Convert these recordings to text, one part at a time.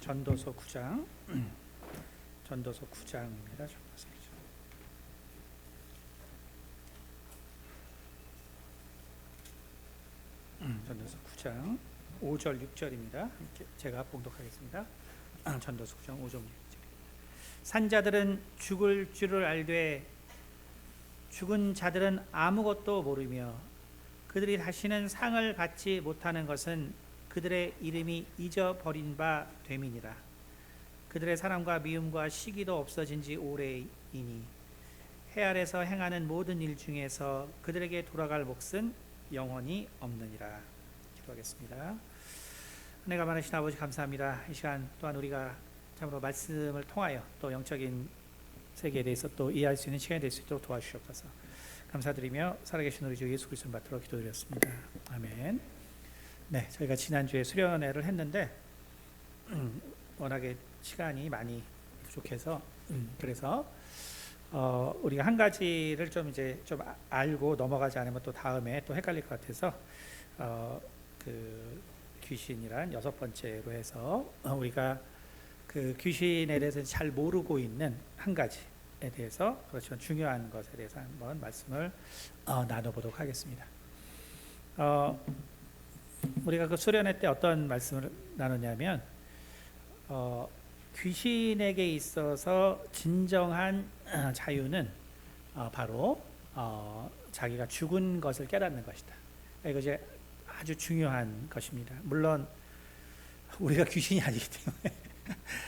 전도서 9장 전도서 9장입니다. 전도서 9장 5절 6절입니다. 제가 봉독하겠습니다. 전도서 9장 5절 6절. 산자들은 죽을 줄을 알되 죽은 자들은 아무것도 모르며 그들이 다시는 상을 받지 못하는 것은 그들의 이름이 잊어버린 바 됨이니라. 그들의 사랑과 미움과 시기도 없어진 지 오래이니 해 아래서 행하는 모든 일 중에서 그들에게 돌아갈 몫은 영원히 없느니라. 기도하겠습니다. 은혜가 많으신 아버지 감사합니다. 이 시간 또한 우리가 참으로 말씀을 통하여 또 영적인 세계에 대해서 또 이해할 수 있는 시간이 될 수 있도록 도와주시옵소서. 감사드리며 살아계신 우리 주 예수 그리스도를 받들어 기도드렸습니다. 아멘. 네, 저희가 지난주에 수련회를 했는데 워낙에 시간이 많이 부족해서 그래서 우리가 한 가지를 좀 알고 넘어가지 않으면 또 다음에 또 헷갈릴 것 같아서 그 귀신이란 6번째로 해서 우리가 그 귀신에 대해서 잘 모르고 있는 한 가지에 대해서 그렇지만 중요한 것에 대해서 한번 말씀을 나눠보도록 하겠습니다. 우리가 그 수련회 때 어떤 말씀을 나눴냐면 귀신에게 있어서 진정한 자유는 바로 자기가 죽은 것을 깨닫는 것이다. 이것이 아주 중요한 것입니다. 물론 우리가 귀신이 아니기 때문에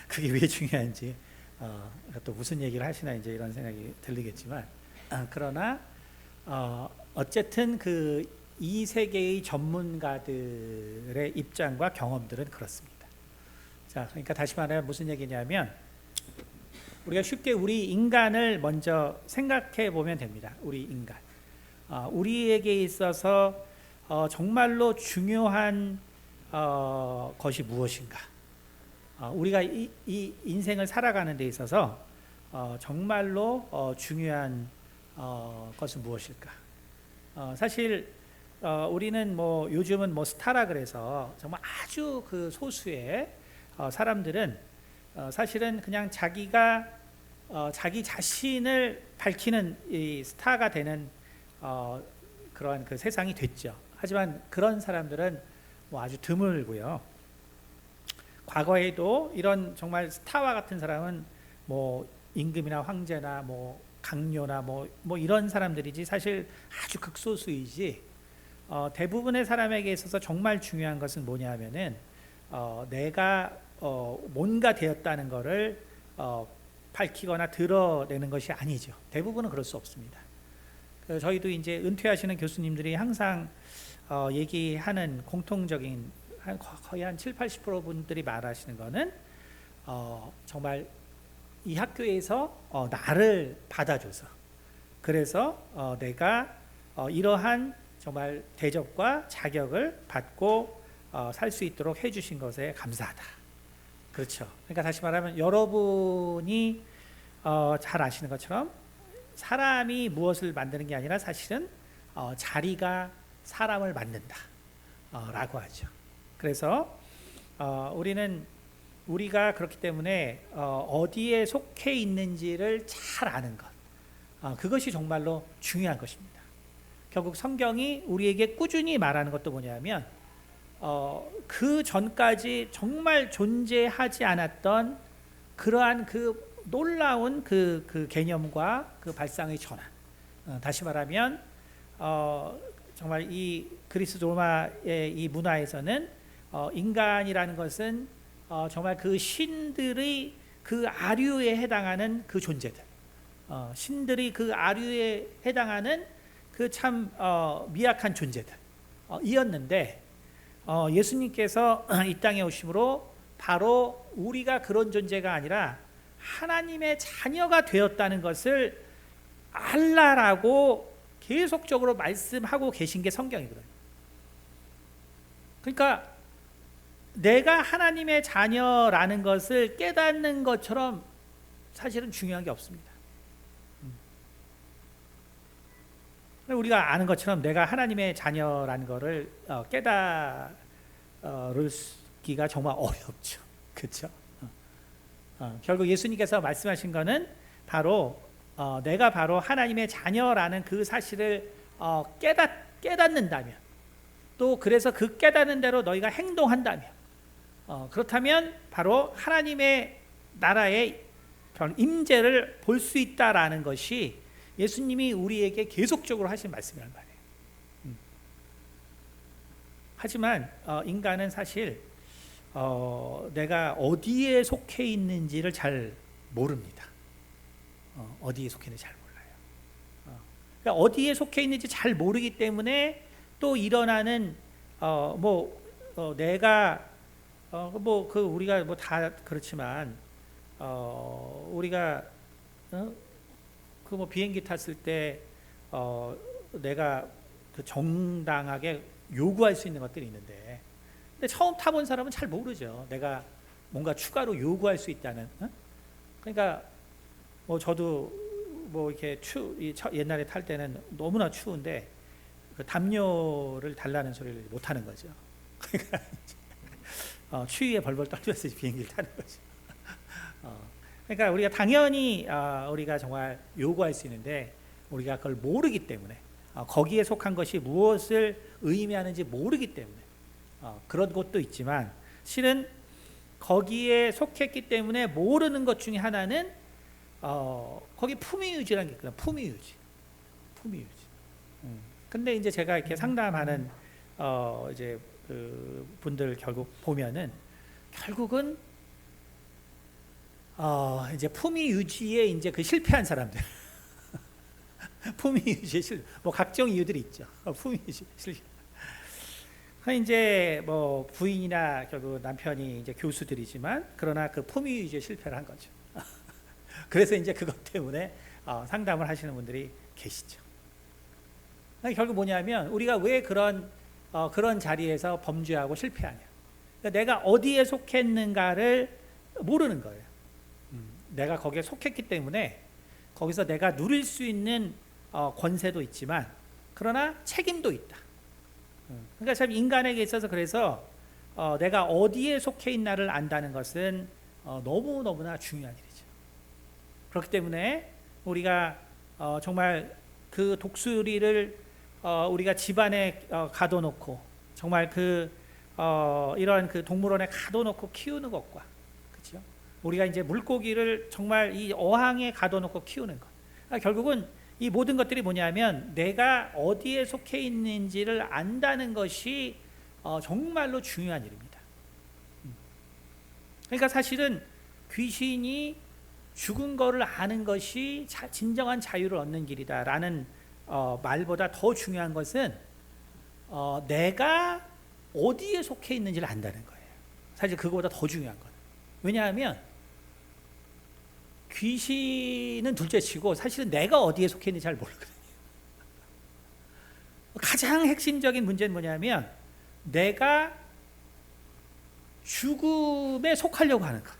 그게 왜 중요한지 또 무슨 얘기를 하시나 이제 이런 생각이 들리겠지만 그러나 어쨌든 그 이 세계의 전문가들의 입장과 경험들은 그렇습니다. 자, 그러니까 다시 말하면 무슨 얘기냐면 우리가 쉽게 우리 인간을 먼저 생각해 보면 됩니다. 우리 인간, 우리에게 있어서 정말로 중요한 것이 무엇인가? 우리가 이 인생을 살아가는 데 있어서 정말로 중요한 것은 무엇일까? 사실 우리는 뭐 요즘은 뭐 스타라 그래서 정말 아주 그 소수의 사람들은 사실은 그냥 자기가 자기 자신을 밝히는 이 스타가 되는 그러한 그 세상이 됐죠. 하지만 그런 사람들은 뭐 아주 드물고요. 과거에도 이런 정말 스타와 같은 사람은 뭐 임금이나 황제나 뭐 강요나 뭐 이런 사람들이지 사실 아주 극소수이지 대부분의 사람에게 있어서 정말 중요한 것은 뭐냐 하면은 내가 뭔가 되었다는 것을 밝히거나 드러내는 것이 아니죠. 대부분은 그럴 수 없습니다. 저희도 이제 은퇴하시는 교수님들이 항상 얘기하는 공통적인 거의 한 70~80% 분들이 말하시는 거는 정말 이 학교에서 나를 받아줘서 그래서 내가 이러한 정말 대접과 자격을 받고 살 수 있도록 해주신 것에 감사하다. 그렇죠. 그러니까 다시 말하면 여러분이 잘 아시는 것처럼 사람이 무엇을 만드는 게 아니라 사실은 자리가 사람을 만든다 라고 하죠. 그래서 우리가 그렇기 때문에 어디에 속해 있는지를 잘 아는 것, 그것이 정말로 중요한 것입니다. 결국 성경이 우리에게 꾸준히 말하는 것도 뭐냐면 그 전까지 정말 존재하지 않았던 그러한 그 놀라운 그 개념과 그 발상의 전환. 다시 말하면 정말 이 그리스 로마의 이 문화에서는 인간이라는 것은 정말 그 신들의 그 아류에 해당하는 그 존재들, 신들이 그 아류에 해당하는 그 참 미약한 존재들 이었는데 예수님께서 이 땅에 오심으로 바로 우리가 그런 존재가 아니라 하나님의 자녀가 되었다는 것을 알라라고 계속적으로 말씀하고 계신 게 성경이거든요. 그러니까 내가 하나님의 자녀라는 것을 깨닫는 것처럼 사실은 중요한 게 없습니다. 우리가 아는 것처럼 내가 하나님의 자녀라는 것을 깨달기가 정말 어렵죠. 그렇죠? 결국 예수님께서 말씀하신 거는 바로 내가 바로 하나님의 자녀라는 그 사실을 깨닫는다면, 또 그래서 그 깨닫는 대로 너희가 행동한다면, 그렇다면 바로 하나님의 나라의 임재를 볼 수 있다라는 것이 예수님이 우리에게 계속적으로 하신 말씀이란 말이에요. 하지만 인간은 사실 내가 어디에 속해 있는지를 잘 모릅니다. 어디에 속해 있는지 잘 몰라요. 그러니까 어디에 속해 있는지 잘 모르기 때문에 또 일어나는 내가 우리가 뭐 다 그렇지만 우리가 그 뭐 비행기 탔을 때 내가 그 정당하게 요구할 수 있는 것들이 있는데, 근데 처음 타본 사람은 잘 모르죠. 내가 뭔가 추가로 요구할 수 있다는. 그러니까 뭐 저도 뭐 이렇게 옛날에 탈 때는 너무나 추운데 그 담요를 달라는 소리를 못 하는 거죠. 그러니까 추위에 벌벌 떨면서 비행기를 타는 거죠. 그러니까 우리가 당연히 우리가 정말 요구할 수 있는데 우리가 그걸 모르기 때문에, 거기에 속한 것이 무엇을 의미하는지 모르기 때문에 그런 것도 있지만, 실은 거기에 속했기 때문에 모르는 것 중에 하나는 거기 품위유지라는 게 있거든요. 품위유지. 근데 이제 제가 이렇게 상담하는 이제 그 분들 결국 보면은 결국은 이제 품위 유지에 이제 그 실패한 사람들, 품위 유지에 뭐 각종 이유들이 있죠. 품위 유지 실패. 이제 뭐 부인이나 결국 남편이 이제 교수들이지만, 그러나 그 품위 유지에 실패를 한 거죠. 그래서 이제 그것 때문에 상담을 하시는 분들이 계시죠. 결국 뭐냐면 우리가 왜 그런 자리에서 범죄하고 실패하냐? 그러니까 내가 어디에 속했는가를 모르는 거예요. 내가 거기에 속했기 때문에 거기서 내가 누릴 수 있는 권세도 있지만, 그러나 책임도 있다. 그러니까 참 인간에게 있어서 그래서 내가 어디에 속해 있나를 안다는 것은 너무나 중요한 일이죠. 그렇기 때문에 우리가 정말 그 독수리를 우리가 집안에 가둬놓고, 정말 이런 그 동물원에 가둬놓고 키우는 것과, 그렇죠? 우리가 이제 물고기를 정말 이 어항에 가둬놓고 키우는 것, 그러니까 결국은 이 모든 것들이 뭐냐면 내가 어디에 속해 있는지를 안다는 것이 정말로 중요한 일입니다. 그러니까 사실은 귀신이 죽은 거를 아는 것이 진정한 자유를 얻는 길이다라는 말보다 더 중요한 것은 내가 어디에 속해 있는지를 안다는 거예요. 사실 그거보다 더 중요한 거예요. 왜냐하면 귀신은 둘째치고 사실은 내가 어디에 속해 있는지 잘 모르거든요. 가장 핵심적인 문제는 뭐냐면 내가 죽음에 속하려고 하는 것.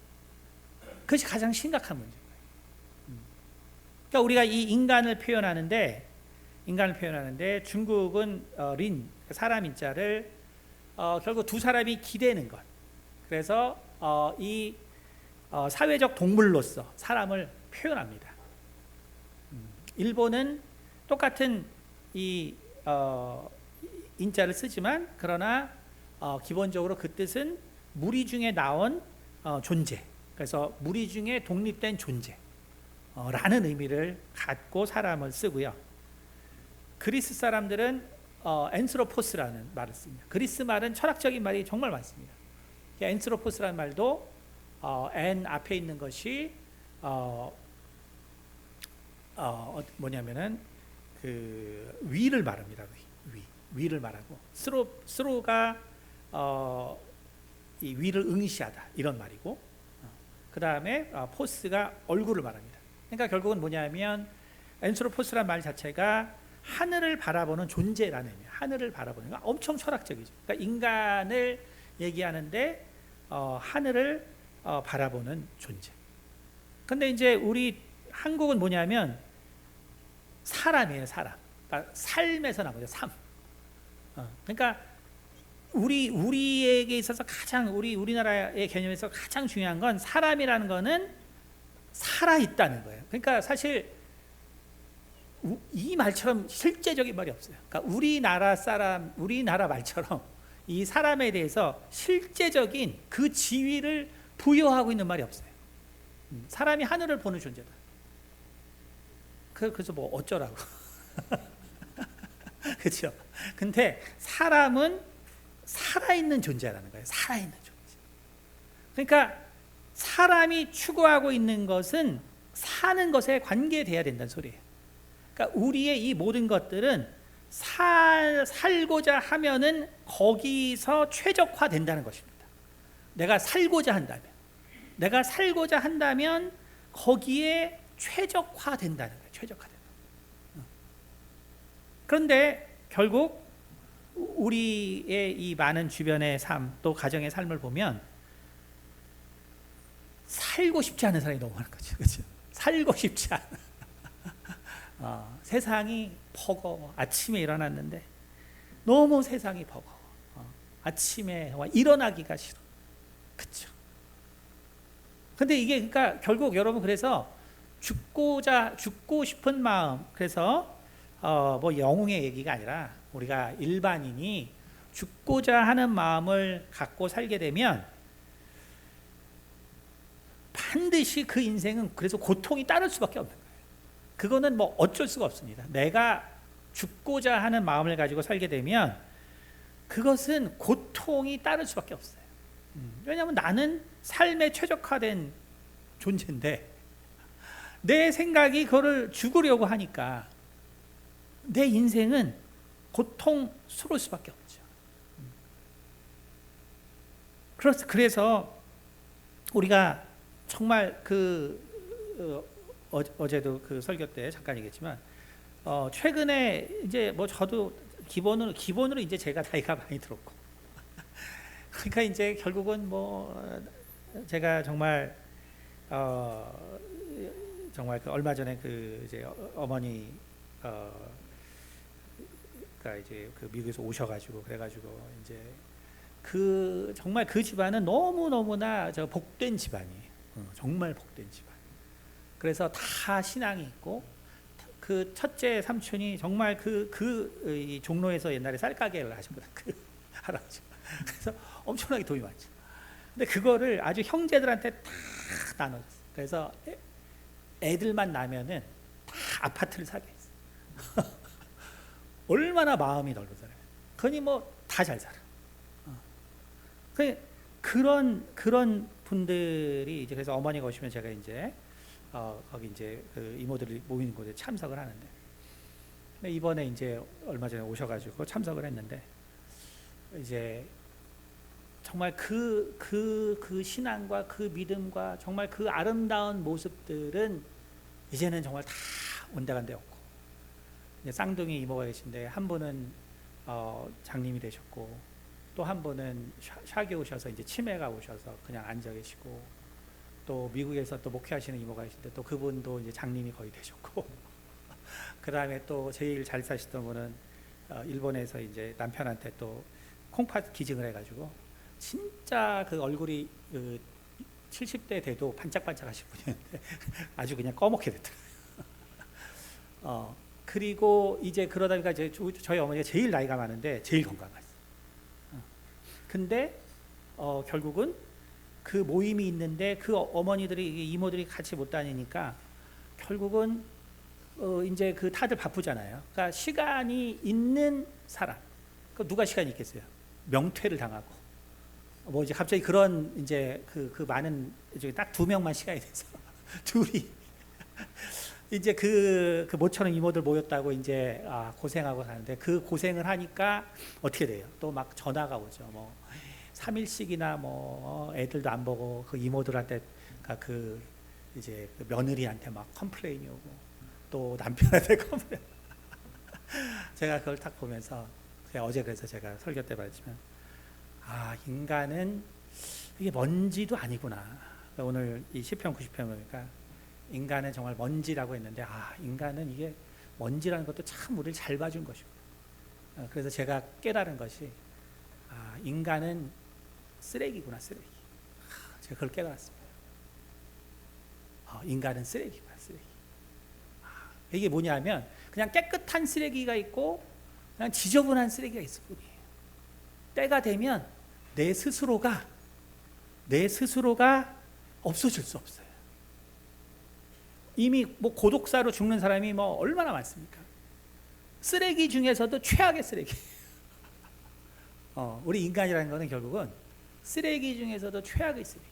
그것이 가장 심각한 문제예요. 그러니까 우리가 이 인간을 표현하는데 중국은 린, 사람 인자를 결국 두 사람이 기대는 것. 그래서 이 사회적 동물로서 사람을 표현합니다. 일본은 똑같은 이 인자를 쓰지만, 그러나 기본적으로 그 뜻은 무리 중에 나온 존재, 그래서 무리 중에 독립된 존재 라는 의미를 갖고 사람을 쓰고요. 그리스 사람들은 엔스로포스라는 말을 씁니다. 그리스 말은 철학적인 말이 정말 많습니다. 엔스로포스라는 말도 엔 앞에 있는 것이 뭐냐면은 그 위를 말합니다. 위를 말하고, 스로가 이 위를 응시하다 이런 말이고, 그 다음에 포스가 얼굴을 말합니다. 그러니까 결국은 뭐냐면 엔스로포스라는 말 자체가 하늘을 바라보는 존재라는 의미. 하늘을 바라보는 거 엄청 철학적이죠. 그러니까 인간을 얘기하는데 하늘을 바라보는 존재. 근데 이제 우리 한국은 뭐냐면 사람이에요, 사람. 그러니까 삶에서 나온 거죠, 삶. 그러니까 우리에게 있어서 가장 우리나라의 개념에서 가장 중요한 건 사람이라는 거는 살아 있다는 거예요. 그러니까 사실 이 말처럼 실제적인 말이 없어요. 그러니까 우리나라 말처럼 이 사람에 대해서 실제적인 그 지위를 부여하고 있는 말이 없어요. 사람이 하늘을 보는 존재다. 그래서 뭐 어쩌라고. 그렇죠. 근데 사람은 살아있는 존재라는 거예요. 살아있는 존재. 그러니까 사람이 추구하고 있는 것은 사는 것에 관계돼야 된다는 소리예요. 그러니까 우리의 이 모든 것들은 살고자 하면은 거기서 최적화된다는 것입니다. 내가 살고자 한다면 거기에 최적화된다는 거예요. 최적화된다. 그런데 결국 우리의 이 많은 주변의 삶, 또 가정의 삶을 보면 살고 싶지 않은 사람이 너무 많은 거죠. 그렇죠? 살고 싶지 않아. 세상이 버거워. 아침에 일어났는데 너무 세상이 버거워. 아침에 일어나기가 싫어. 그렇죠? 근데 이게 그러니까 결국 여러분 그래서 죽고 싶은 마음, 그래서 뭐 영웅의 얘기가 아니라 우리가 일반인이 죽고자 하는 마음을 갖고 살게 되면 반드시 그 인생은 그래서 고통이 따를 수밖에 없는 거예요. 그거는 뭐 어쩔 수가 없습니다. 내가 죽고자 하는 마음을 가지고 살게 되면 그것은 고통이 따를 수밖에 없어요. 왜냐하면 나는 삶에 최적화된 존재인데 내 생각이 그거를 죽으려고 하니까 내 인생은 고통스러울 수밖에 없죠. 그래서 우리가 정말 어제도 그 설교 때 잠깐 얘기했지만 최근에 이제 뭐 저도 기본으로 이제 제가 나이가 많이 들었고 그러니까 이제 결국은 뭐 제가 정말 그 얼마 전에 그 이제 어머니 가 이제 그 미국에서 오셔가지고 그래가지고 이제 정말 그 집안은 너무나 복된 집안이에요. 정말 복된 집안. 그래서 다 신앙이 있고 그 첫째 삼촌이 정말 이 종로에서 옛날에 쌀가게를 하셨거든. 그 할아버지. 그래서 엄청나게 돈이 많죠. 근데 그거를 아주 형제들한테 다 나눴어. 그래서 애들만 나면은 다 아파트를 사게 했어. 얼마나 마음이 넓으잖아요. 그러니 뭐 다 잘 살아. 그런 분들이 이제 그래서 어머니가 오시면 제가 이제 거기 이제 그 이모들이 모이는 곳에 참석을 하는데 이번에 이제 얼마 전에 오셔가지고 참석을 했는데 이제 정말 그 신앙과 그 믿음과 정말 그 아름다운 모습들은 이제는 정말 다 온데간데 없고 이제 쌍둥이 이모가 계신데 한 분은 장님이 되셨고 또 한 분은 샤기 오셔서 이제 치매가 오셔서 그냥 앉아 계시고 또 미국에서 또 목회하시는 이모가 계신데 또 그분도 이제 장님이 거의 되셨고 그 다음에 또 제일 잘 사시던 분은 일본에서 이제 남편한테 또 콩팥 기증을 해가지고 진짜 그 얼굴이 70대 돼도 반짝반짝 하신 분이었는데 아주 그냥 꺼멓게 됐더라고요. 그리고 이제 그러다 보니까 저희 어머니가 제일 나이가 많은데 제일 건강했어요. 근데 결국은 그 모임이 있는데 그 어머니들이 이모들이 같이 못 다니니까 결국은 이제 그 다들 바쁘잖아요. 그러니까 시간이 있는 사람, 누가 시간이 있겠어요? 명퇴를 당하고 뭐 이제 갑자기 그런 이제 그 많은 딱 2명만 시간이 돼서 둘이 이제 그 모처럼 이모들 모였다고 이제 고생하고 사는데 그 고생을 하니까 어떻게 돼요? 또 막 전화가 오죠. 뭐 3일씩이나 뭐 애들도 안 보고 그 이모들한테 그 이제 그 며느리한테 막 컴플레인이 오고 또 남편한테 컴플레인. 제가 그걸 딱 보면서 어제 그래서 제가 설교 때 말했지만 인간은 이게 먼지도 아니구나. 오늘 이 시편 90편 보니까 인간은 정말 먼지라고 했는데 인간은 이게 먼지라는 것도 참 우리를 잘 봐준 것이고 그래서 제가 깨달은 것이 인간은 쓰레기구나, 쓰레기. 제가 그걸 깨달았습니다. 인간은 쓰레기구나, 쓰레기. 이게 뭐냐면 그냥 깨끗한 쓰레기가 있고 그냥 지저분한 쓰레기가 있을 뿐이에요. 때가 되면 내 스스로가 없어질 수 없어요. 이미 뭐 고독사로 죽는 사람이 뭐 얼마나 많습니까? 쓰레기 중에서도 최악의 쓰레기. 우리 인간이라는 것은 결국은 쓰레기 중에서도 최악의 쓰레기.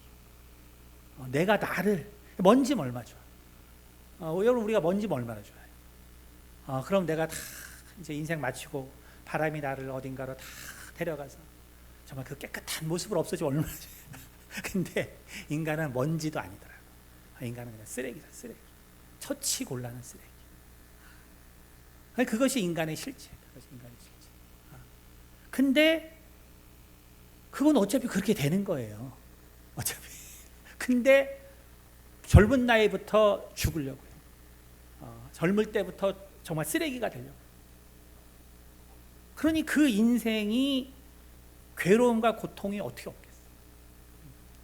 내가 나를 먼지면 얼마 좋아. 여러분 우리가 먼지면 얼마나 좋아요. 그럼 내가 다 이제 인생 마치고 바람이 나를 어딘가로 다 데려가서 정말 그 깨끗한 모습으로 없어지면 얼마나 좋아요. 근데 인간은 먼지도 아니더라고. 인간은 그냥 쓰레기다, 쓰레기. 처치 곤란한 쓰레기. 그것이 인간의 실체. 근데 그건 어차피 그렇게 되는 거예요. 어차피. 근데 젊은 나이부터 죽으려고요. 젊을 때부터 정말 쓰레기가 되려고. 그러니 그 인생이 괴로움과 고통이 어떻게 없겠어요?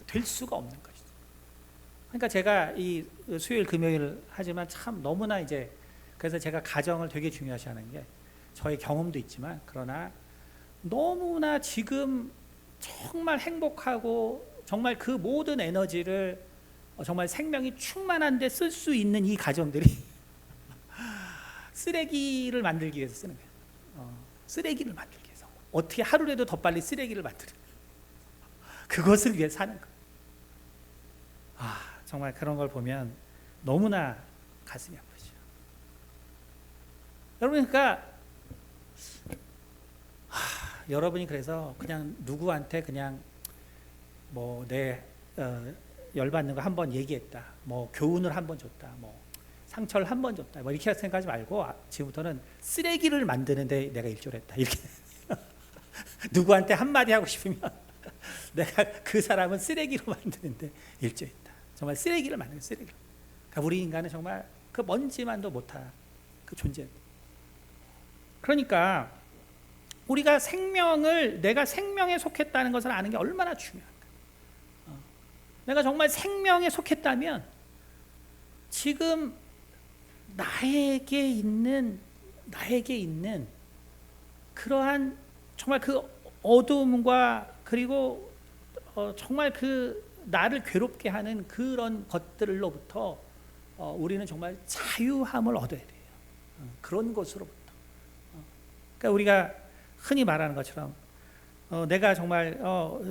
될 수가 없는 것이죠. 그러니까 제가 이 수요일 금요일 하지만 참 너무나 이제 그래서 제가 가정을 되게 중요시 하는 게 저의 경험도 있지만 그러나 너무나 지금 정말 행복하고 정말 그 모든 에너지를 정말 생명이 충만한데 쓸 수 있는 이 가정들이 쓰레기를 만들기 위해서 쓰는 거예요. 쓰레기를 만들기 위해서 어떻게 하루라도 더 빨리 쓰레기를 만드는 그것을 위해 사는 거예요. 정말 그런 걸 보면 너무나 가슴이 아프죠. 여러분 그러니까 여러분이 그래서 그냥 누구한테 그냥 뭐 내 열받는 거 한 번 얘기했다, 뭐 교훈을 한 번 줬다, 뭐 상처를 한 번 줬다, 뭐 이렇게 생각하지 말고 지금부터는 쓰레기를 만드는데 내가 일조했다 이렇게 누구한테 한마디 하고 싶으면 내가 그 사람은 쓰레기로 만드는데 일조했다. 정말 쓰레기를 만드는 쓰레기. 그러니까 우리 인간은 정말 그 먼지만도 못한 그 존재. 그러니까 우리가 내가 생명에 속했다는 것을 아는 게 얼마나 중요한가. 내가 정말 생명에 속했다면 지금 나에게 있는 그러한 정말 그 어두움과 그리고 정말 그 나를 괴롭게 하는 그런 것들로부터 우리는 정말 자유함을 얻어야 돼요. 그런 것으로부터. 그러니까 우리가 흔히 말하는 것처럼 내가 정말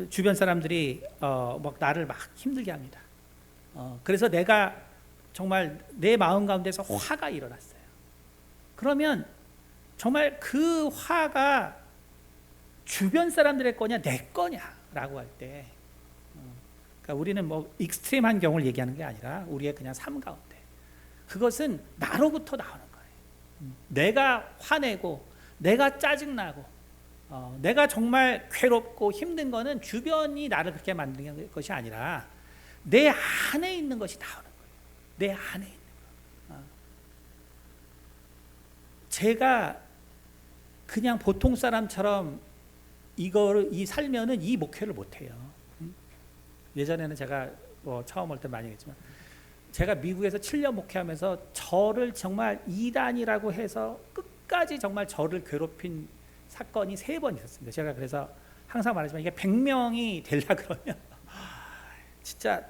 주변 사람들이 막 나를 막 힘들게 합니다. 그래서 내가 정말 내 마음 가운데서 화가 일어났어요. 그러면 정말 그 화가 주변 사람들의 거냐 내 거냐라고 할 때, 그러니까 우리는 뭐 익스트림한 경우를 얘기하는 게 아니라 우리의 그냥 삶 가운데 그것은 나로부터 나오는 거예요. 내가 화내고 내가 짜증나고 내가 정말 괴롭고 힘든 거는 주변이 나를 그렇게 만드는 것이 아니라 내 안에 있는 것이 나오는 거예요. 내 안에 있는 거. 제가 그냥 보통 사람처럼 이 살면은 이 목회를 못 해요. 예전에는 제가 뭐 처음 올 때 많이 했지만 제가 미국에서 7년 목회하면서 저를 정말 이단이라고 해서 끝까지 정말 저를 괴롭힌 사건이 3번 있었습니다. 제가 그래서 항상 말하지만 이게 100명이 되려 그러면 진짜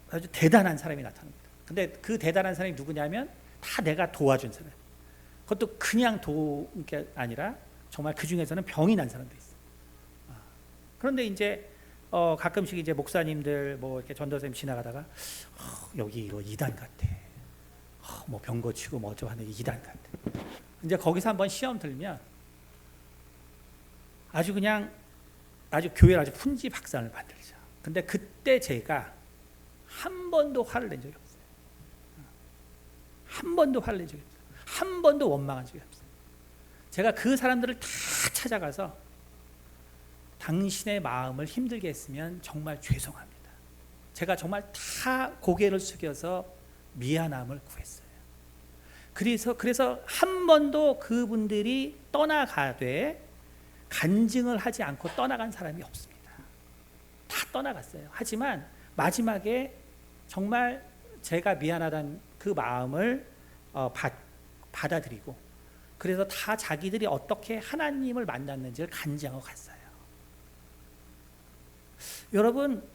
아주 대단한 사람이 나타납니다. 근데 그 대단한 사람이 누구냐면 다 내가 도와준 사람. 그것도 그냥 도운 게 아니라 정말 그 중에서는 병이 난 사람도 있어요. 그런데 이제 가끔씩 이제 목사님들 뭐 이렇게 전도사님 지나가다가 여기 이거 이단 같아. 뭐 병 고치고 뭐 어쩌고 하는 이단 같아. 이제 거기서 한번 시험 들면 아주 교회를 아주 풍지박산을 만들죠. 근데 그때 제가 한 번도 화를 낸 적이 없어요. 한 번도 화를 낸 적이 없어요. 한 번도 원망한 적이 없어요. 제가 그 사람들을 다 찾아가서 당신의 마음을 힘들게 했으면 정말 죄송합니다. 제가 정말 다 고개를 숙여서 미안함을 구했어요. 그래서 한 번도 그분들이 떠나가되 간증을 하지 않고 떠나간 사람이 없습니다. 다 떠나갔어요. 하지만 마지막에 정말 제가 미안하다는 그 마음을 받아들이고, 그래서 다 자기들이 어떻게 하나님을 만났는지를 간증하고 갔어요. 여러분,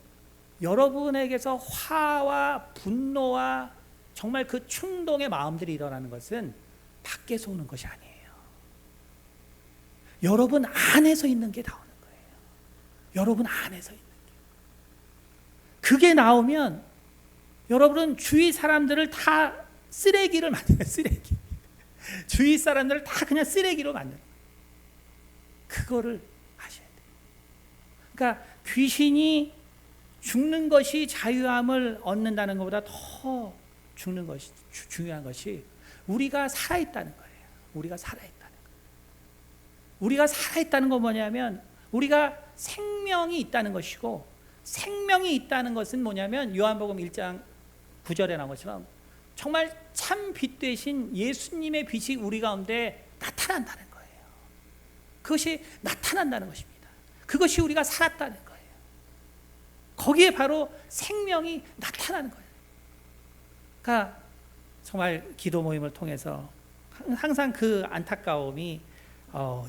여러분에게서 화와 분노와 정말 그 충동의 마음들이 일어나는 것은 밖에서 오는 것이 아니에요. 여러분 안에서 있는 게 나오는 거예요. 여러분 안에서 있는 게. 그게 나오면 여러분은 주위 사람들을 다 쓰레기를 만들어요. 쓰레기. 주위 사람들을 다 그냥 쓰레기로 만들어요. 그거를 아셔야 돼요. 그러니까 귀신이 죽는 것이 자유함을 얻는다는 것보다 더 죽는 것이 중요한 것이 우리가 살아있다는 거예요. 우리가 살아있다는 거예요. 우리가 살아있다는 건 뭐냐면 우리가 생명이 있다는 것이고, 생명이 있다는 것은 뭐냐면 요한복음 1장 9절에 나온 것처럼 정말 참 빛 되신 예수님의 빛이 우리 가운데 나타난다는 거예요. 그것이 나타난다는 것입니다. 그것이 우리가 살았다는 거예요. 거기에 바로 생명이 나타나는 거예요. 그러니까 정말 기도 모임을 통해서 항상 그 안타까움이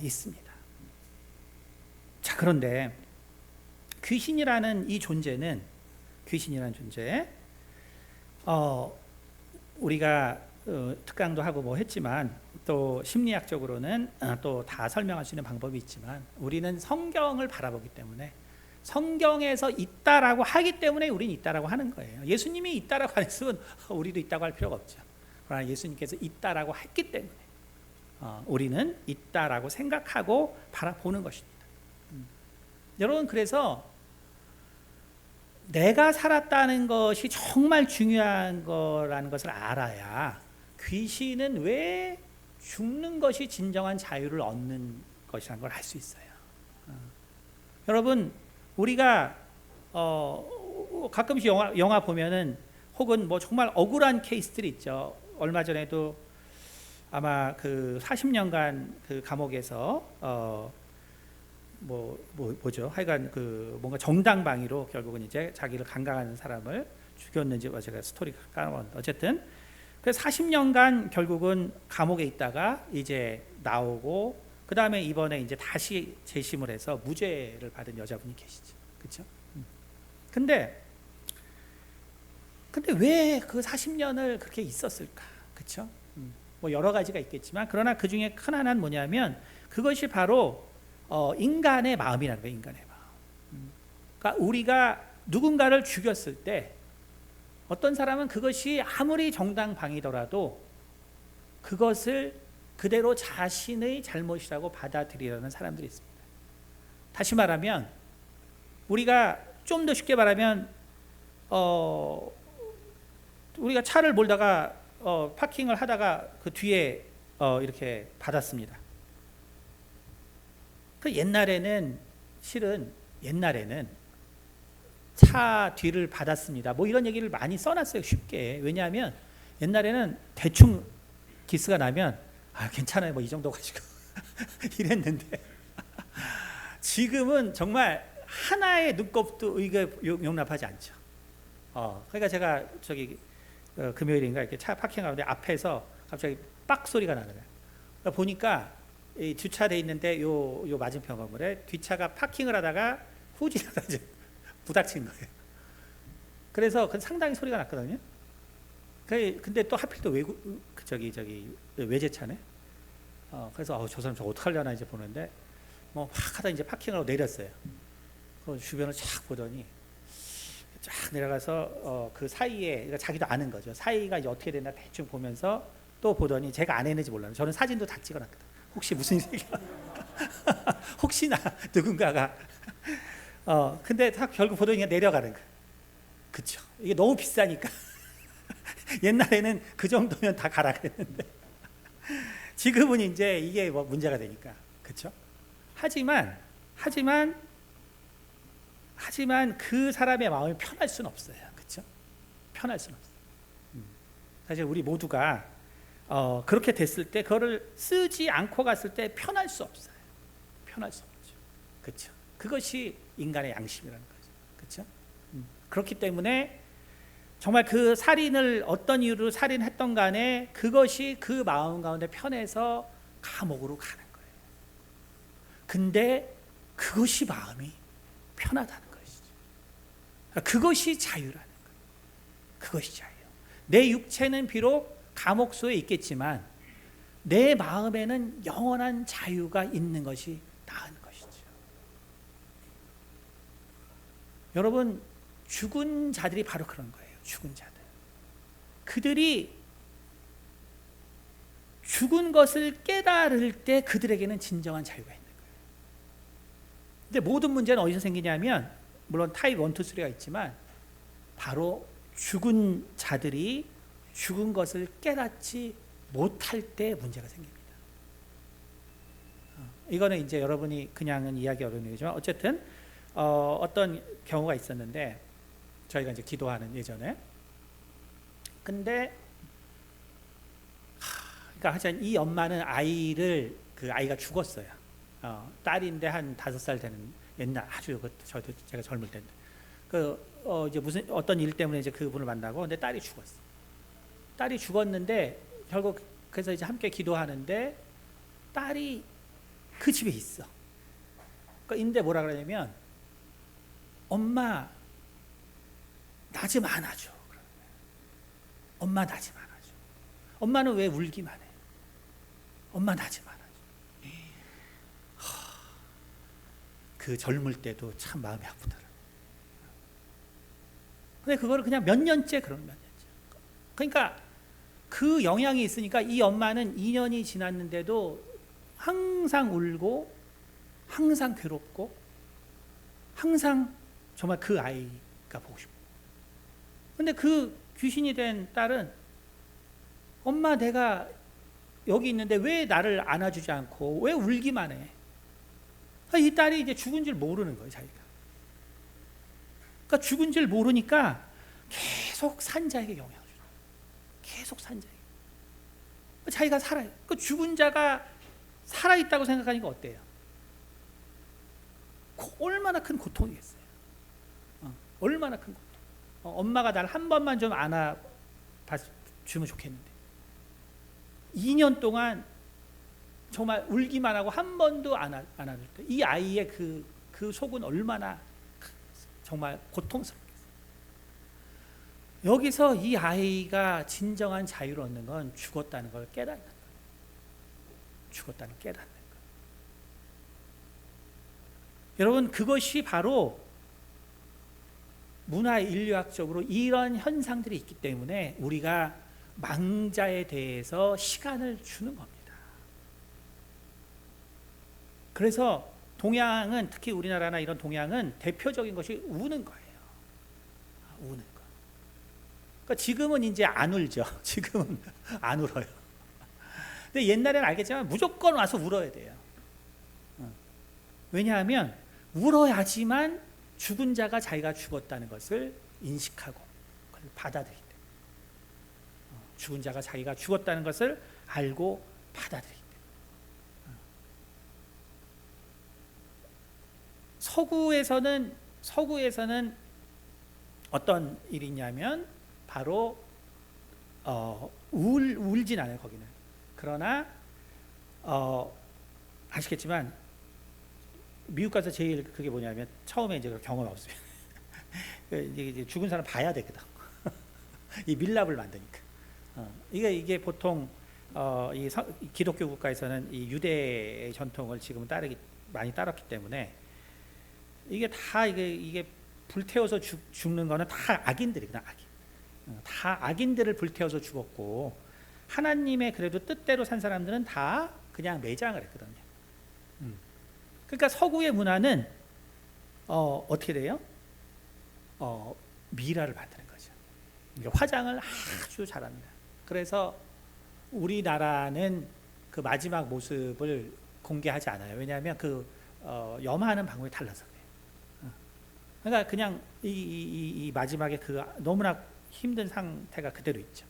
있습니다. 자, 그런데 귀신이라는 이 존재는, 귀신이라는 존재, 우리가 특강도 하고 뭐 했지만 또 심리학적으로는 또 다 설명할 수 있는 방법이 있지만 우리는 성경을 바라보기 때문에 성경에서 있다라고 하기 때문에 우리는 있다라고 하는 거예요. 예수님이 있다라고 안 했으면 우리도 있다고 할 필요가 없죠. 그러나 예수님께서 있다라고 했기 때문에 우리는 있다라고 생각하고 바라보는 것입니다. 여러분, 그래서 내가 살았다는 것이 정말 중요한 거라는 것을 알아야 귀신은 왜 죽는 것이 진정한 자유를 얻는 것이라는 걸 알 수 있어요. 여러분, 우리가 가끔씩 영화 보면은 혹은 뭐 정말 억울한 케이스들이 있죠. 얼마 전에도 아마 그 40년간 그 감옥에서 뭐죠? 하여간 그 뭔가 정당방위로 결국은 이제 자기를 강간하는 사람을 죽였는지 제가 스토리 까먹었는데 어쨌든 그 40년간 결국은 감옥에 있다가 이제 나오고 그 다음에 이번에 이제 다시 재심을 해서 무죄를 받은 여자분이 계시죠. 그렇죠? 근데 왜 그 40년을 그렇게 있었을까? 그렇죠? 뭐 여러 가지가 있겠지만 그러나 그 중에 큰 하나는 뭐냐면 그것이 바로 인간의 마음이라는 거예요. 인간의 마음. 그러니까 우리가 누군가를 죽였을 때 어떤 사람은 그것이 아무리 정당방위더라도 그것을 그대로 자신의 잘못이라고 받아들이려는 사람들이 있습니다. 다시 말하면 우리가 좀 더 쉽게 말하면 우리가 차를 몰다가 파킹을 하다가 그 뒤에 이렇게 받았습니다. 그 옛날에는 차 뒤를 받았습니다. 뭐 이런 얘기를 많이 써놨어요. 쉽게. 왜냐하면 옛날에는 대충 기스가 나면 괜찮아요. 뭐 이 정도 가지고 이랬는데 지금은 정말 하나의 눈곱도 용납하지 않죠. 그러니까 제가 금요일인가 이렇게 차 파킹하는데 앞에서 갑자기 빡 소리가 나는 거예요. 그러니까 보니까 이 주차돼 있는데 요 맞은편 건물에 뒷차가 파킹을 하다가 후진하다 이제 부닥친 거예요. 그래서 상당히 소리가 났거든요. 근데 또 하필 또 외제차네. 그래서 저 사람 어떡하려나 이제 보는데 뭐 막 하다 이제 파킹하고 내렸어요. 그 주변을 쫙 보더니 쫙 내려가서 그 사이에, 그러니까 자기도 아는 거죠. 사이가 이제 어떻게 됐나 대충 보면서 또 보더니 제가 안 했는지 몰라요. 저는 사진도 다 찍어놨거든. 혹시 무슨 일이야? 혹시나 누군가가 근데 결국 보더니 그냥 내려가는 거예요. 그쵸? 이게 너무 비싸니까 옛날에는 그 정도면 다 가라 그랬는데 지금은 이제 이게 뭐 문제가 되니까. 그쵸? 하지만 그 사람의 마음이 편할 수는 없어요. 그렇죠? 편할 수는 없어요. 사실 우리 모두가 그렇게 됐을 때 그거를 쓰지 않고 갔을 때 편할 수 없어요. 편할 수 없어요. 그렇죠. 그것이 인간의 양심이라는 거죠. 그렇죠. 그렇기 때문에 정말 그 살인을 어떤 이유로 살인했던 간에 그것이 그 마음 가운데 편해서 감옥으로 가는 거예요. 근데 그것이 마음이 편하다는 것이죠. 그것이 자유라는 거예요. 그것이 자유. 내 육체는 비록 감옥소에 있겠지만 내 마음에는 영원한 자유가 있는 것이 나은 것이죠. 여러분, 죽은 자들이 바로 그런 거예요. 죽은 자들. 그들이 죽은 것을 깨달을 때 그들에게는 진정한 자유가 있는 거예요. 근데 모든 문제는 어디서 생기냐면, 물론 타입 1, 2, 3가 있지만 바로 죽은 자들이 죽은 것을 깨닫지 못할 때 문제가 생깁니다. 이거는 이제 여러분이 그냥은 이야기 어려운 얘기지만 어쨌든 어떤 경우가 있었는데, 저희가 이제 기도하는 예전에, 근데 그러니까 하여튼 이 엄마는 아이를, 그 아이가 죽었어요. 딸인데 한 5살 되는, 옛날 아주 저도 제가 젊을 때인데, 이제 무슨 어떤 일 때문에 이제 그분을 만나고, 근데 딸이 죽었어. 딸이 죽었는데 결국 그래서 이제 함께 기도하는데 딸이 그 집에 있어. 그러니까 인데 뭐라 그러냐면, 엄마 나 좀 안아줘. 엄마 나 좀 안아줘. 엄마는 왜 울기만 해? 엄마 나 좀 안아줘. 그 젊을 때도 참 마음이 아프더라. 근데 그거를 그냥 몇 년째 그런 몇 년째. 그러니까 그 영향이 있으니까 이 엄마는 2년이 지났는데도 항상 울고, 항상 괴롭고, 항상 정말 그 아이가 보고 싶고. 근데 그 귀신이 된 딸은, 엄마 내가 여기 있는데 왜 나를 안아주지 않고 왜 울기만 해? 이 딸이 이제 죽은 줄 모르는 거예요, 자기가. 그러니까 죽은 줄 모르니까 계속 산자에게 영향을 주는 거예요. 계속 산자에게. 자기가 살아요. 그 죽은 자가 살아있다고 생각하니까 어때요? 얼마나 큰 고통이겠어요. 얼마나 큰 고통. 엄마가 날 한 번만 좀 안아주면 좋겠는데 2년 동안 정말 울기만 하고 한 번도 안아줄 때 이 아이의 그 속은 얼마나 정말 고통스럽겠어요. 여기서 이 아이가 진정한 자유를 얻는 건 죽었다는 걸 깨닫는 거예요. 죽었다는 걸 깨닫는 거예요. 여러분, 그것이 바로 문화 인류학적으로 이런 현상들이 있기 때문에 우리가 망자에 대해서 시간을 주는 겁니다. 그래서 동양은, 특히 우리나라나 이런 동양은 대표적인 것이 우는 거예요. 우는 거. 그러니까 지금은 이제 안 울죠. 지금은 안 울어요. 근데 옛날에는 알겠지만 무조건 와서 울어야 돼요. 왜냐하면 울어야지만 죽은 자가 자기가 죽었다는 것을 인식하고 그걸 받아들이기 때문에. 죽은 자가 자기가 죽었다는 것을 알고 받아들이기 때문에. 서구에서는 어떤 일이 있냐면 바로 울진 않아요, 거기는. 그러나 아시겠지만 미국 가서 제일 그게 뭐냐면, 처음에 이제 경험이 없으면 이제 죽은 사람 봐야 되거든. 이 밀랍을 만드니까. 이게 보통 이 기독교 국가에서는 이 유대의 전통을 지금 많이 따랐기 때문에 이게 다 이게 불태워서 죽는 거는 다 악인들이거든, 악인. 다 악인들을 불태워서 죽었고, 하나님의 그래도 뜻대로 산 사람들은 다 그냥 매장을 했거든요. 그러니까 서구의 문화는 어떻게 돼요? 미라를 만드는 거죠. 그러니까 화장을 아주 잘합니다. 그래서 우리나라는 그 마지막 모습을 공개하지 않아요. 왜냐하면 그 염하는 방법이 달라서 그래요. 그러니까 그냥 이 마지막에 그 너무나 힘든 상태가 그대로 있죠.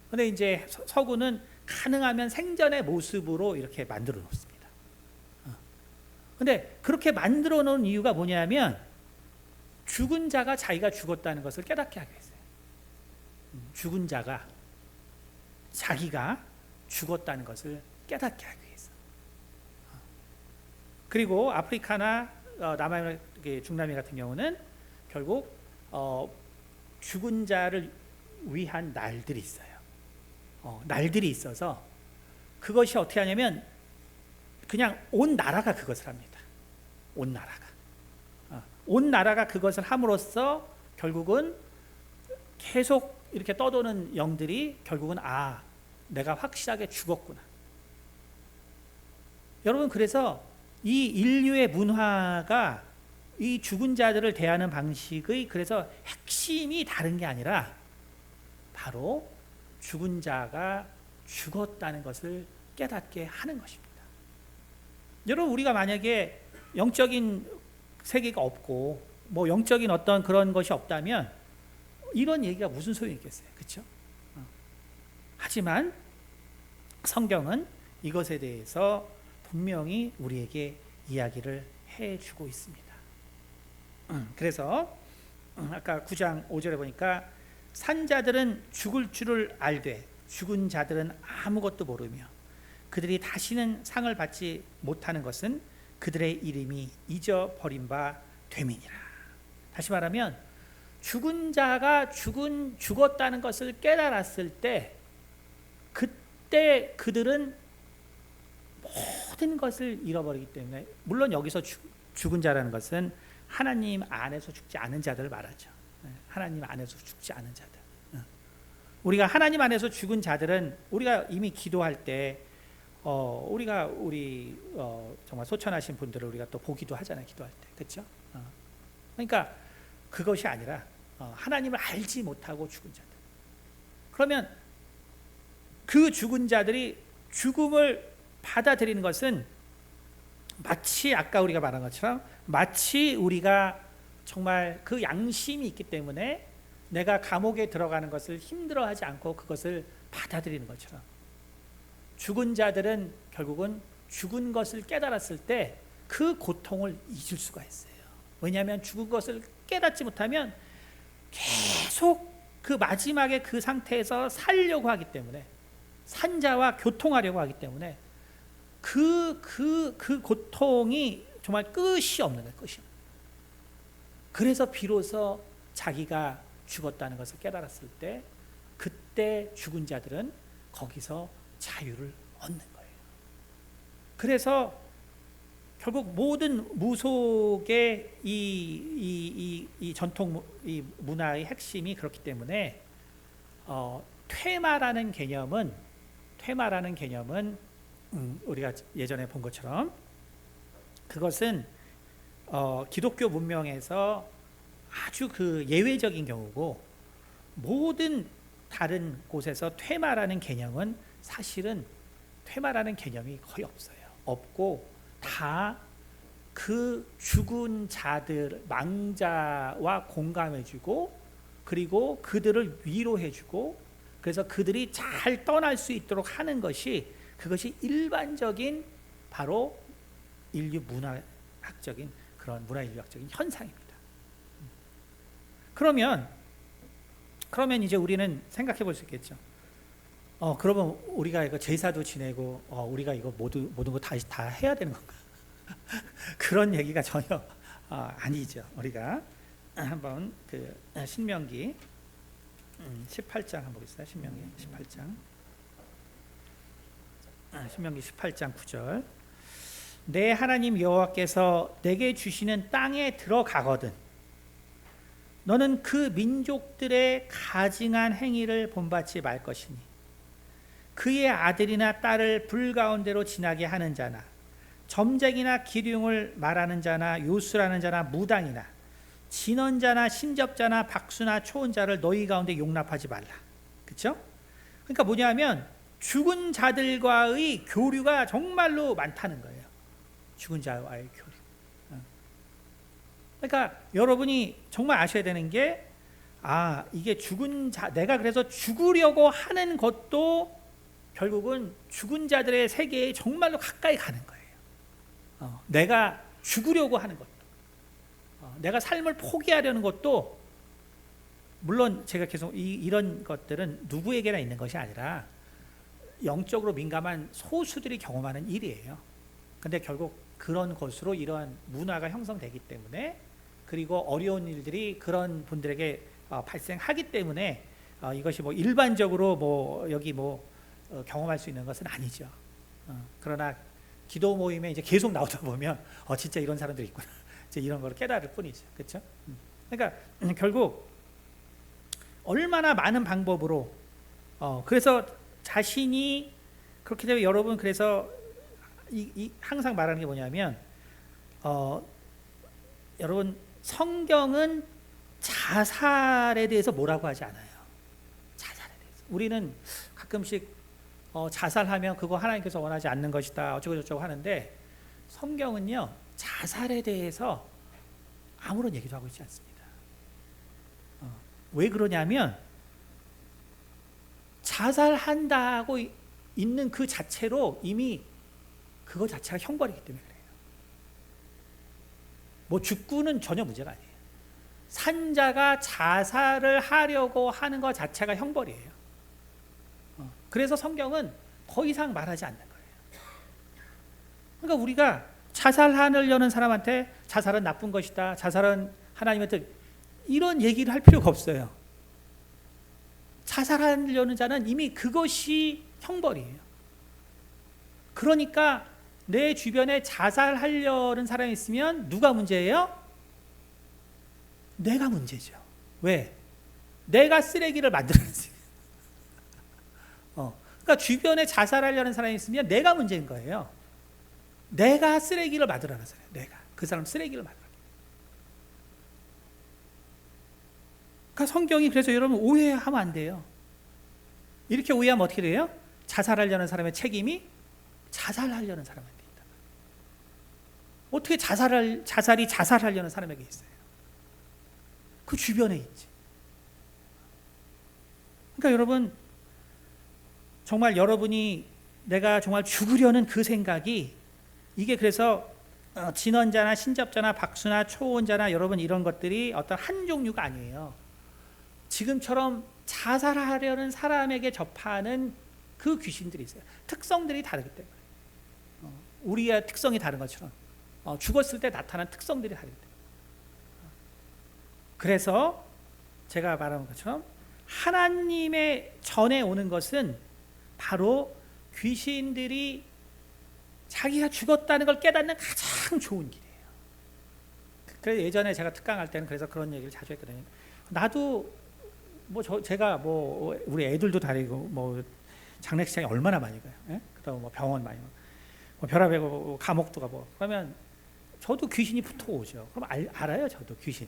근데 이제 서구는 가능하면 생전의 모습으로 이렇게 만들어 놓습니다. 근데 그렇게 만들어 놓은 이유가 뭐냐면 죽은 자가 자기가 죽었다는 것을 깨닫게 하기 위해서요. 죽은 자가 자기가 죽었다는 것을 깨닫게 하기 위해서. 그리고 아프리카나 남아메리카, 중남미 같은 경우는 결국 죽은 자를 위한 날들이 있어요. 날들이 있어서 그것이 어떻게 하냐면 그냥 온 나라가 그것을 합니다. 온 나라가 그것을 함으로써 결국은 계속 이렇게 떠도는 영들이 결국은 내가 확실하게 죽었구나. 여러분, 그래서 이 인류의 문화가 이 죽은 자들을 대하는 방식의 그래서 핵심이 다른 게 아니라 바로 죽은 자가 죽었다는 것을 깨닫게 하는 것입니다. 여러분, 우리가 만약에 영적인 세계가 없고 뭐 영적인 어떤 그런 것이 없다면 이런 얘기가 무슨 소용이 있겠어요? 그렇죠? 하지만 성경은 이것에 대해서 분명히 우리에게 이야기를 해주고 있습니다. 그래서 아까 9장 5절에 보니까 산자들은 죽을 줄을 알되 죽은 자들은 아무것도 모르며 그들이 다시는 상을 받지 못하는 것은 그들의 이름이 잊어버린 바 됨이니라. 다시 말하면 죽은 자가 죽었다는 것을 깨달았을 때 그때 그들은 모든 것을 잃어버리기 때문에, 물론 여기서 죽은 자라는 것은 하나님 안에서 죽지 않은 자들을 말하죠. 하나님 안에서 죽지 않은 자들. 우리가 하나님 안에서 죽은 자들은 우리가 이미 기도할 때 우리가 정말 소천하신 분들을 우리가 또 보기도 하잖아요. 기도할 때. 그렇죠? 그러니까 그것이 아니라 하나님을 알지 못하고 죽은 자들. 그러면 그 죽은 자들이 죽음을 받아들이는 것은 마치 아까 우리가 말한 것처럼 마치 우리가 정말 그 양심이 있기 때문에 내가 감옥에 들어가는 것을 힘들어하지 않고 그것을 받아들이는 것처럼 죽은 자들은 결국은 죽은 것을 깨달았을 때 그 고통을 잊을 수가 있어요. 왜냐하면 죽은 것을 깨닫지 못하면 계속 그 마지막에 그 상태에서 살려고 하기 때문에, 산자와 교통하려고 하기 때문에 그 고통이 정말 끝이 없는 거예요. 끝이. 그래서 비로소 자기가 죽었다는 것을 깨달았을 때 그때 죽은 자들은 거기서 자유를 얻는 거예요. 그래서 결국 모든 무속의 이 전통 이 문화의 핵심이 그렇기 때문에 퇴마라는 개념은 우리가 예전에 본 것처럼 그것은 기독교 문명에서 아주 그 예외적인 경우고, 모든 다른 곳에서 퇴마라는 개념은 사실은 퇴마라는 개념이 거의 없고 다 그 죽은 자들 망자와 공감해주고 그리고 그들을 위로해주고 그래서 그들이 잘 떠날 수 있도록 하는 것이, 그것이 일반적인 바로 인류 문화학적인 그런 문화인류학적인 현상입니다. 그러면 이제 우리는 생각해 볼 수 있겠죠. 그러면 우리가 이거 제사도 지내고 우리가 이거 모든 거 다시 다 해야 되는 건가? 그런 얘기가 전혀 아니죠. 우리가 한번 그 신명기 18장 한번 보겠습니다. 신명기 18장 9절. 내 하나님 여호와께서 내게 주시는 땅에 들어가거든 너는 그 민족들의 가증한 행위를 본받지 말 것이니 그의 아들이나 딸을 불 가운데로 지나게 하는 자나 점쟁이나 기륭을 말하는 자나 요술하는 자나 무당이나 진언자나 신접자나 박수나 초혼자를 너희 가운데 용납하지 말라. 그렇죠? 그러니까 뭐냐면 죽은 자들과의 교류가 정말로 많다는 거예요. 죽은 자와의 교류. 그러니까 여러분이 정말 아셔야 되는 게 이게 죽은 자, 내가 그래서 죽으려고 하는 것도 결국은 죽은 자들의 세계에 정말로 가까이 가는 거예요. 내가 죽으려고 하는 것도, 내가 삶을 포기하려는 것도, 물론 제가 계속 이런 것들은 누구에게나 있는 것이 아니라 영적으로 민감한 소수들이 경험하는 일이에요. 근데 결국 그런 것으로 이러한 문화가 형성되기 때문에, 그리고 어려운 일들이 그런 분들에게 발생하기 때문에 이것이 뭐 일반적으로 뭐 여기 뭐 경험할 수 있는 것은 아니죠. 그러나 기도 모임에 이제 계속 나오다 보면 진짜 이런 사람들이 있구나, 이제 이런 걸 깨달을 뿐이죠. 그렇죠? 그러니까 결국 얼마나 많은 방법으로, 그래서 자신이 그렇게 되면 여러분, 그래서 항상 말하는 게 뭐냐면, 여러분 성경은 자살에 대해서 뭐라고 하지 않아요. 자살에 대해서 우리는 가끔씩 자살하면 그거 하나님께서 원하지 않는 것이다 어쩌고 저쩌고 하는데, 성경은요 자살에 대해서 아무런 얘기도 하고 있지 않습니다. 왜 그러냐면, 자살한다고 있는 그 자체로 이미 그거 자체가 형벌이기 때문에 그래요. 뭐 죽고는 전혀 문제가 아니에요. 산자가 자살을 하려고 하는 것 자체가 형벌이에요. 그래서 성경은 더 이상 말하지 않는 거예요. 그러니까 우리가 자살하려는 사람한테 자살은 나쁜 것이다, 자살은 하나님한테, 이런 얘기를 할 필요가 없어요. 자살하려는 자는 이미 그것이 형벌이에요. 그러니까 내 주변에 자살하려는 사람이 있으면 누가 문제예요? 내가 문제죠. 왜? 내가 쓰레기를 만들었어요. 그러니까 주변에 자살하려는 사람이 있으면 내가 문제인 거예요. 내가 쓰레기를 만들어놨어요. 내가 그 사람 쓰레기를 만들어. 그러니까 성경이, 그래서 여러분 오해하면 안 돼요. 이렇게 오해하면 어떻게 돼요? 자살하려는 사람의 책임이 자살하려는 사람한테 있다. 어떻게 자살이 자살하려는 사람에게 있어요? 그 주변에 있지. 그러니까 여러분, 정말 여러분이 내가 정말 죽으려는 그 생각이, 이게 그래서 진원자나 신접자나 박수나 초혼자나 여러분 이런 것들이 어떤 한 종류가 아니에요. 지금처럼 자살하려는 사람에게 접하는 그 귀신들이 있어요. 특성들이 다르기 때문에, 우리의 특성이 다른 것처럼 죽었을 때 나타난 특성들이 다르기 때문에. 그래서 제가 말한 것처럼 하나님의 전에 오는 것은 바로 귀신들이 자기가 죽었다는 걸 깨닫는 가장 좋은 길이에요. 그래서 예전에 제가 특강할 때는 그래서 그런 얘기를 자주 했거든요. 나도 제가 우리 애들도 다니고 뭐 장례식장에 얼마나 많이 가요. 예? 그다음 뭐 병원 많이 가고, 뭐 별하고 감옥도 가고, 그러면 저도 귀신이 붙어오죠. 그럼 알아요, 저도 귀신.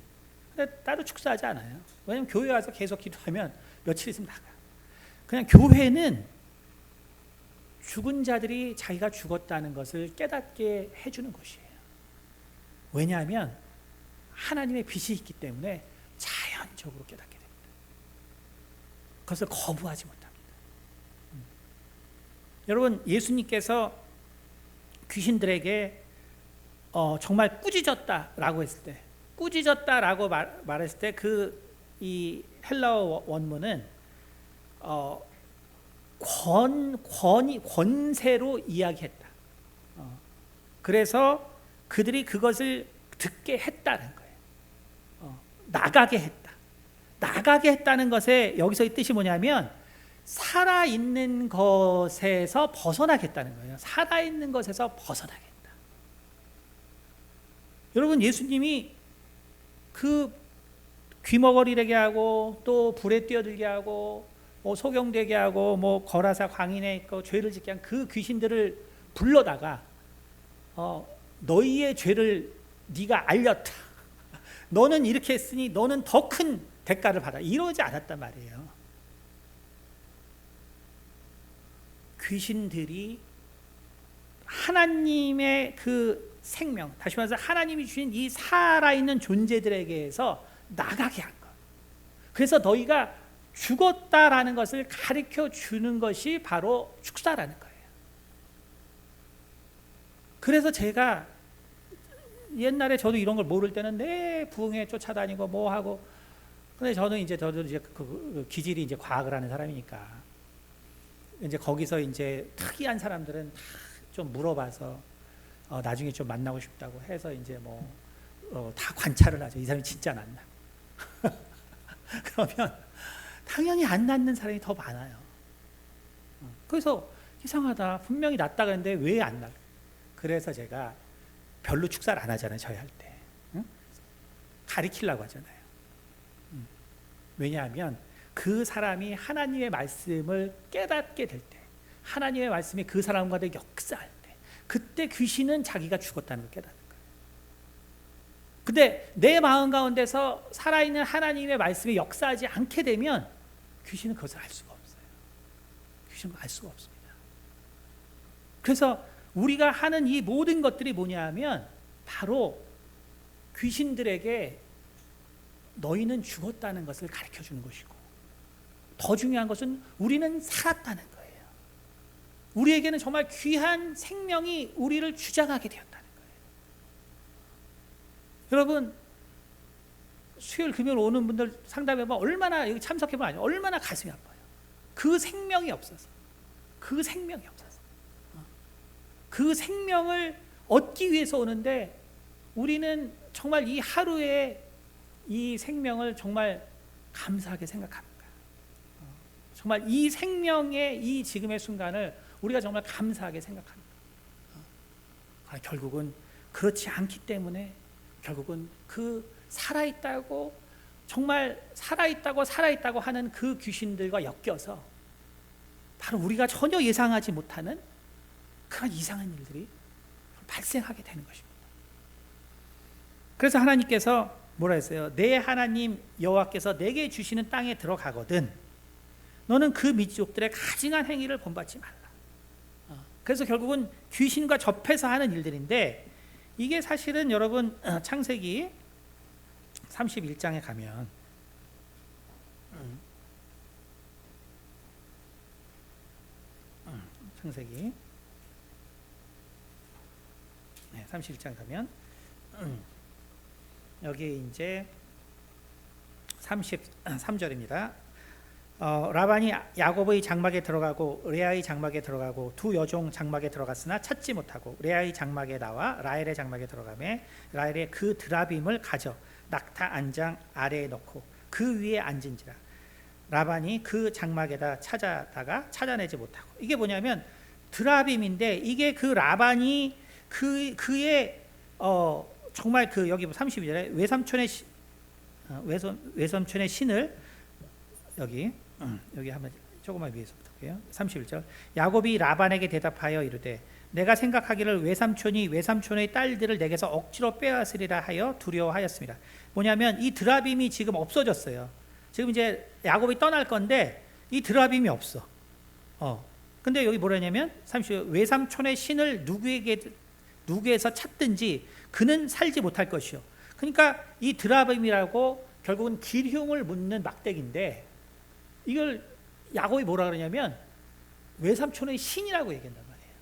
근데 나도 축사하지 않아요. 왜냐면 교회 와서 계속 기도하면 며칠 있으면 나가. 그냥 교회는 죽은 자들이 자기가 죽었다는 것을 깨닫게 해주는 것이에요. 왜냐하면 하나님의 빛이 있기 때문에 자연적으로 깨닫게 됩니다. 그것을 거부하지 못합니다. 여러분, 예수님께서 귀신들에게 정말 꾸짖었다라고 했을 때, 꾸짖었다라고 말했을 때 이 헬라어 원문은 권세로 이야기했다. 그래서 그들이 그것을 듣게 했다는 거예요. 나가게 했다. 나가게 했다는 것에 여기서의 뜻이 뭐냐면, 살아있는 것에서 벗어나겠다는 거예요. 살아있는 것에서 벗어나겠다. 여러분, 예수님이 그 귀머거리 되게 하고, 또 불에 뛰어들게 하고, 소경되게 하고, 뭐 거라사 광인에 있고 죄를 짓게 한 그 귀신들을 불러다가 너희의 죄를 네가 알렸다. 너는 이렇게 했으니 너는 더 큰 대가를 받아. 이러지 않았단 말이에요. 귀신들이 하나님의 그 생명, 다시 말해서 하나님이 주신 이 살아있는 존재들에게서 나가게 한 것. 그래서 너희가 죽었다라는 것을 가르쳐 주는 것이 바로 축사라는 거예요. 그래서 제가 옛날에 저도 이런 걸 모를 때는 내 부흥회 쫓아다니고 뭐 하고, 근데 저도 이제 그 기질이 이제 과학을 하는 사람이니까 이제 거기서 이제 특이한 사람들은 좀 물어봐서 나중에 좀 만나고 싶다고 해서 이제 다 관찰을 하죠. 이 사람이 진짜 낫나? 그러면 당연히 안 낫는 사람이 더 많아요. 그래서 이상하다. 분명히 낫다 그랬는데 왜 안 낫? 그래서 제가 별로 축사를 안 하잖아요. 저희 할 때. 응? 가리키려고 하잖아요. 왜냐하면 그 사람이 하나님의 말씀을 깨닫게 될 때, 하나님의 말씀이 그 사람 가운데 역사할 때, 그때 귀신은 자기가 죽었다는 걸 깨닫는 거예요. 근데 내 마음 가운데서 살아있는 하나님의 말씀이 역사하지 않게 되면 귀신은 그것을 알 수가 없어요. 귀신은 알 수가 없습니다. 그래서 우리가 하는 이 모든 것들이 뭐냐면 바로 귀신들에게 너희는 죽었다는 것을 가르쳐 주는 것이고, 더 중요한 것은 우리는 살았다는 거예요. 우리에게는 정말 귀한 생명이 우리를 주장하게 되었다는 거예요. 여러분, 수요일 금요일 오는 분들 상담해보면 얼마나, 여기 참석해보면 얼마나 가슴이 아파요. 그 생명이 없어서, 그 생명이 없어서, 그 생명을 얻기 위해서 오는데 우리는 정말 이 하루에 이 생명을 정말 감사하게 생각합니다. 정말 이 생명의 이 지금의 순간을 우리가 정말 감사하게 생각합니다. 결국은 그렇지 않기 때문에 결국은 그 살아있다고, 정말 살아있다고 하는 그 귀신들과 엮여서 바로 우리가 전혀 예상하지 못하는 그런 이상한 일들이 발생하게 되는 것입니다. 그래서 하나님께서 뭐라 했어요? 내 하나님 여호와께서 내게 주시는 땅에 들어가거든 너는 그 민족들의 가증한 행위를 본받지 말라. 그래서 결국은 귀신과 접해서 하는 일들인데, 이게 사실은 여러분 창세기 31장에 가면 창세기 31장 가면 여기 이제 33절입니다. 라반이 야곱의 장막에 들어가고 레아의 장막에 들어가고 두 여종 장막에 들어갔으나 찾지 못하고 레아의 장막에 나와 라헬의 장막에 들어가매 라헬의 그 드라빔을 가져 낙타 안장 아래에 넣고 그 위에 앉은지라. 라반이 그 장막에다 찾아다가 찾아내지 못하고. 이게 뭐냐면 드라빔인데, 이게 그 라반이 그의 정말 그 여기 32절에 외삼촌의 신을 여기 한번 조금만 위에서부터 볼게요. 31절. 야곱이 라반에게 대답하여 이르되 내가 생각하기를 외삼촌의 딸들을 내게서 억지로 빼앗으리라 하여 두려워하였습니다. 뭐냐면 이 드라빔이 지금 없어졌어요. 지금 이제 야곱이 떠날 건데 이 드라빔이 없어. 근데 여기 뭐라냐면 30절. 외삼촌의 신을 누구에서 찾든지 그는 살지 못할 것이요. 그러니까 이 드라빔이라고 결국은 기흉을 묻는 막대기인데, 이걸 야곱이 뭐라 그러냐면 외삼촌의 신이라고 얘기한단 말이에요.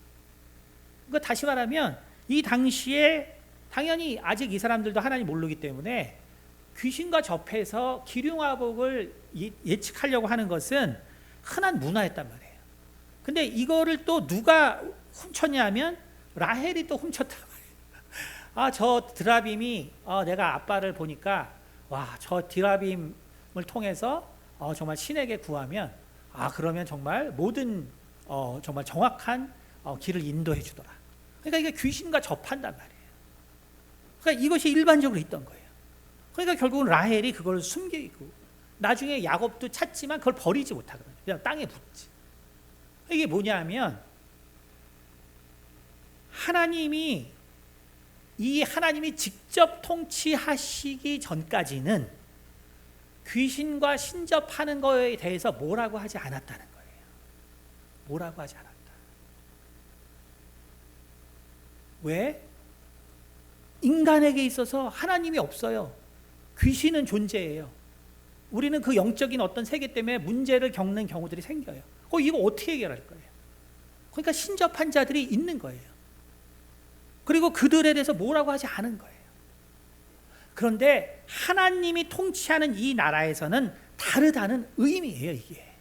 그러니까 다시 말하면 이 당시에 당연히 아직 이 사람들도 하나님 모르기 때문에 귀신과 접해서 기륭화복을 예측하려고 하는 것은 흔한 문화였단 말이에요. 근데 이거를 또 누가 훔쳤냐 하면 라헬이 또 훔쳤단 말이에요. 저 드라빔이 내가 아빠를 보니까 저 드라빔을 통해서 정말 신에게 구하면 그러면 정말 모든 정말 정확한 길을 인도해 주더라. 그러니까 이게 귀신과 접한단 말이에요. 그러니까 이것이 일반적으로 있던 거예요. 그러니까 결국은 라헬이 그걸 숨기고 나중에 야곱도 찾지만 그걸 버리지 못하거든요. 그냥 땅에 묻지. 이게 뭐냐면 하나님이 직접 통치하시기 전까지는 귀신과 신접하는 거에 대해서 뭐라고 하지 않았다는 거예요. 뭐라고 하지 않았다. 왜? 인간에게 있어서 하나님이 없어요. 귀신은 존재해요. 우리는 그 영적인 어떤 세계 때문에 문제를 겪는 경우들이 생겨요. 이거 어떻게 해결할 거예요? 그러니까 신접한 자들이 있는 거예요. 그리고 그들에 대해서 뭐라고 하지 않은 거예요. 그런데 하나님이 통치하는 이 나라에서는 다르다는 의미예요. 이게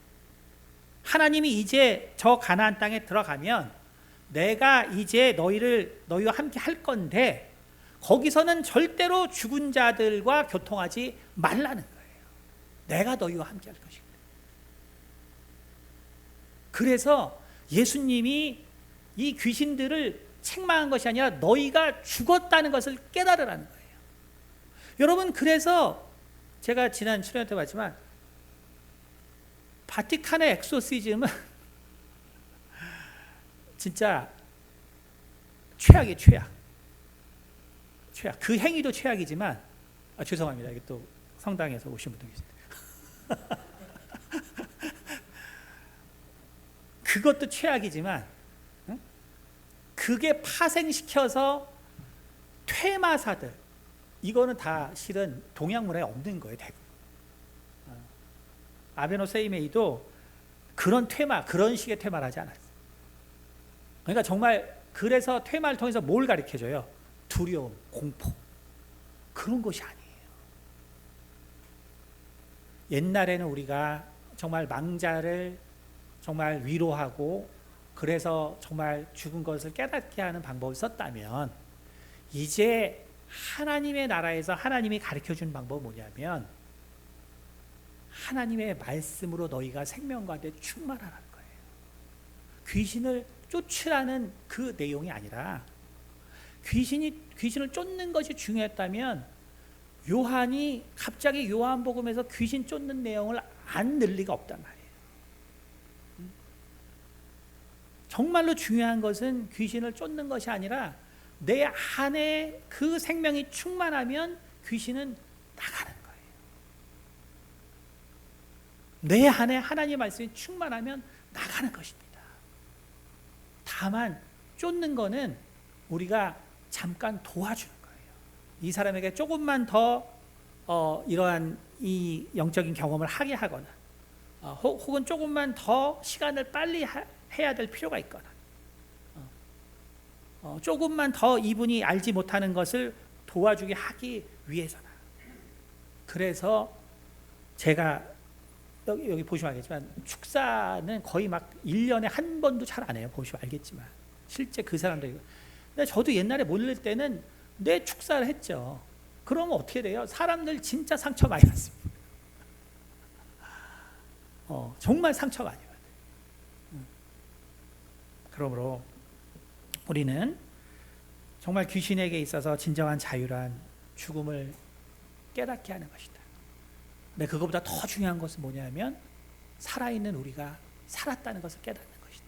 하나님이 이제 저 가나안 땅에 들어가면 내가 이제 너희와 함께 할 건데 거기서는 절대로 죽은 자들과 교통하지 말라는 거예요. 내가 너희와 함께 할 것이다. 그래서 예수님이 이 귀신들을 책망한 것이 아니라 너희가 죽었다는 것을 깨달으라는 거예요. 여러분, 그래서 제가 지난 출연 때 봤지만 바티칸의 엑소시즘은 진짜 최악이에요. 최악. 그 행위도 최악이지만 죄송합니다. 이게 또 성당에서 오신 분들 계신데 그것도 최악이지만 그게 파생시켜서 퇴마사들, 이거는 다 실은 동양 문화에 없는 거예요. 대부분. 아베노 세이메이도 그런 식의 퇴마를 하지 않았어요. 그러니까 정말 그래서 퇴마를 통해서 뭘 가르쳐줘요? 두려움, 공포, 그런 것이 아니에요. 옛날에는 우리가 정말 망자를 정말 위로하고 그래서 정말 죽은 것을 깨닫게 하는 방법을 썼다면 이제 하나님의 나라에서 하나님이 가르쳐준 방법은 뭐냐면 하나님의 말씀으로 너희가 생명과 함께 충만하라는 거예요. 귀신을 쫓으라는 그 내용이 아니라 귀신을 쫓는 것이 중요했다면 요한이 갑자기 요한복음에서 귀신 쫓는 내용을 안 넣을 리가 없단 말이에요. 정말로 중요한 것은 귀신을 쫓는 것이 아니라 내 안에 그 생명이 충만하면 귀신은 나가는 거예요. 내 안에 하나님의 말씀이 충만하면 나가는 것입니다. 다만 쫓는 거는 우리가 잠깐 도와주는 거예요. 이 사람에게 조금만 더 이러한 이 영적인 경험을 하게 하거나 혹은 조금만 더 시간을 빨리 해야 될 필요가 있거나 조금만 더 이분이 알지 못하는 것을 도와주게 하기 위해서나. 그래서 제가 여기 보시면 알겠지만 축사는 거의 막 1년에 한 번도 잘 안 해요. 보시면 알겠지만 실제 그 사람들. 근데 저도 옛날에 몰릴 때는 내 축사를 했죠. 그러면 어떻게 돼요? 사람들 진짜 상처 많이 받습니다. 정말 상처 많이 받아요. 그러므로 우리는 정말 귀신에게 있어서 진정한 자유란 죽음을 깨닫게 하는 것이다. 근데 그것보다 더 중요한 것은 뭐냐면 살아있는 우리가 살았다는 것을 깨닫는 것이다.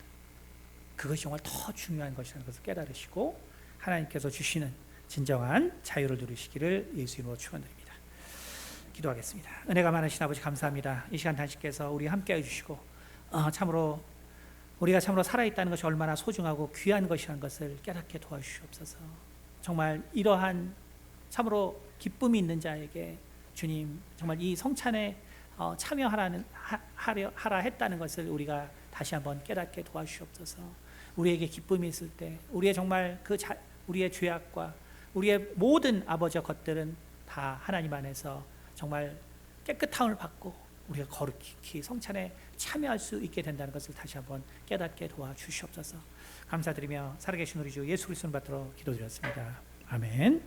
그것이 정말 더 중요한 것이라는 것을 깨달으시고 하나님께서 주시는 진정한 자유를 누리시기를 예수 이름으로 축원드립니다. 기도하겠습니다. 은혜가 많으신 아버지 감사합니다. 이 시간 단식께서 우리 함께 해주시고 참으로 우리가 참으로 살아있다는 것이 얼마나 소중하고 귀한 것이라는 것을 깨닫게 도와주시옵소서. 정말 이러한 참으로 기쁨이 있는 자에게 주님 정말 이 성찬에 참여하라 했다는 것을 우리가 다시 한번 깨닫게 도와주시옵소서. 우리에게 기쁨이 있을 때 우리의 정말 우리의 죄악과 우리의 모든 아버지의 것들은 다 하나님 안에서 정말 깨끗함을 받고 우리가 거룩히 성찬에 참여할 수 있게 된다는 것을 다시 한번 깨닫게 도와주시옵소서. 감사드리며 살아계신 우리 주 예수 그리스도를 받들어 기도드렸습니다. 아멘.